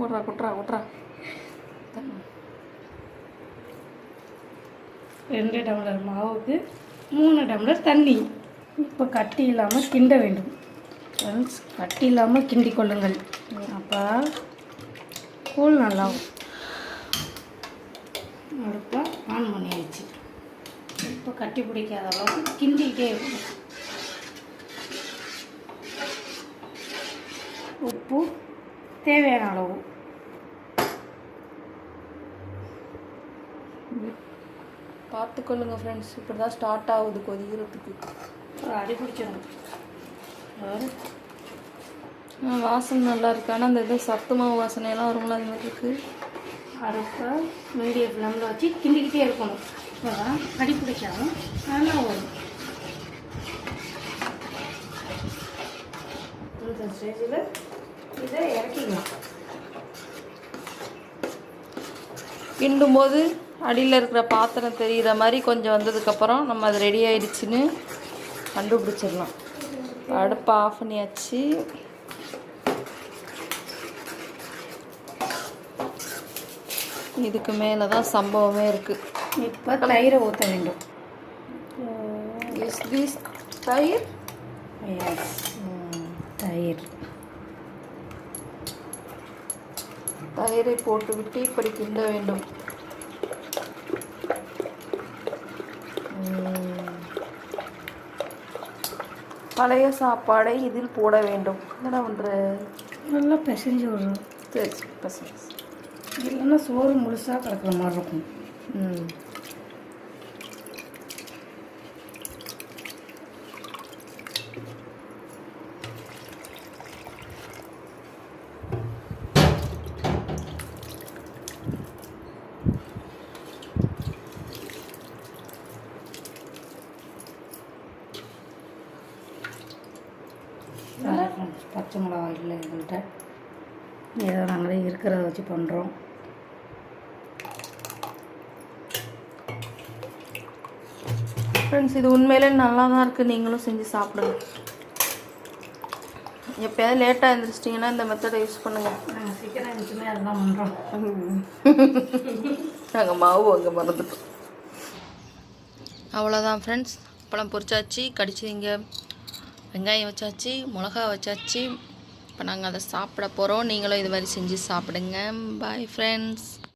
ஓடுறா குட்றா குட்றா. 2 டம்ளர் மாவுக்கு 3 டம்ளர் தண்ணி. இப்போ கட்டி இல்லாமல் கிண்ட வேண்டும் ஃப்ரெண்ட்ஸ். கட்டி இல்லாமல் கிண்டி கொள்ளுங்கள், அப்போ கூழ் நல்லாவும். அடுப்பை ஆன் பண்ணியாச்சு. இப்போ கட்டி பிடிக்காத அளவுக்கு கிண்டிக்கிட்டே இருக்கும். உப்பு தேவையான அளவு. பார்த்துக்கொள்ளுங்க ஃப்ரெண்ட்ஸ். இப்படி தான் ஸ்டார்ட் ஆகுது கொதிக்கிறதுக்கு. அடி பிடிச்சிடும். வாசனை நல்லா இருக்கு. ஆனால் அந்த இது சத்து மாவு வாசனையெல்லாம் வரும்ல, அது மாதிரி இருக்குது. அடுப்பை மீடியம் ஃப்ளேமில் வச்சு கிண்டிக்கிட்டே இருக்கணும். இப்போ தான் அடி பிடிக்காமல் நல்லா வரும். இந்த ஸ்டேஜில் இதை இறக்கிக்கலாம். கிண்டும் போது அடியில் இருக்கிற பாத்திரம் தெரிகிற மாதிரி கொஞ்சம் வந்ததுக்கப்புறம் நம்ம அது ரெடி ஆகிடுச்சின்னு கண்டுபிடிச்சிடலாம். அடுப்பை ஆஃப் பண்ணியாச்சு. இதுக்கு மேலே தான் சம்பவமே இருக்குது. இப்போ தயிரை ஊற்ற வேண்டும். இஸ் திஸ் தயிர்? எஸ், தயிர். தயிரை போட்டுவிட்டு இப்படி கிண்ட வேண்டும். பழைய சாப்பாடை இதில் போட வேண்டும். என்ன பண்ணுற? நல்லா பிசைஞ்சு விடுறோம். சரி பிசைஞ்சு. இல்லைன்னா சோறு முழுசாக கிடக்குற மாதிரி இருக்கும். பச்சை மிளகா இல்லை எங்கள்கிட்ட, ஏதோ நாங்களே இருக்கிறத வச்சு பண்ணுறோம். ஃப்ரெண்ட்ஸ், இது உண்மையிலே நல்லா தான் இருக்குது. நீங்களும் செஞ்சு சாப்பிடுங்க. எப்போயாவது லேட்டாக எழுந்திரிச்சிட்டிங்கன்னா இந்த மெத்தடை யூஸ் பண்ணுங்கள். நாங்கள் சீக்கிரம் எழுந்துமே அதெல்லாம் பண்ணுறோம். நாங்கள் மாவு அங்கே மறந்துட்டோம். அவ்வளோதான் ஃப்ரெண்ட்ஸ். அப்பளம் பொரிச்சாச்சு, கடிச்சிங்க, வெங்காயம் வச்சாச்சு, மிளகா வச்சாச்சு. இப்போ நாங்கள் அதை சாப்பிட போகிறோம். நீங்களும் இது மாதிரி செஞ்சு சாப்பிடுங்க. Bye friends.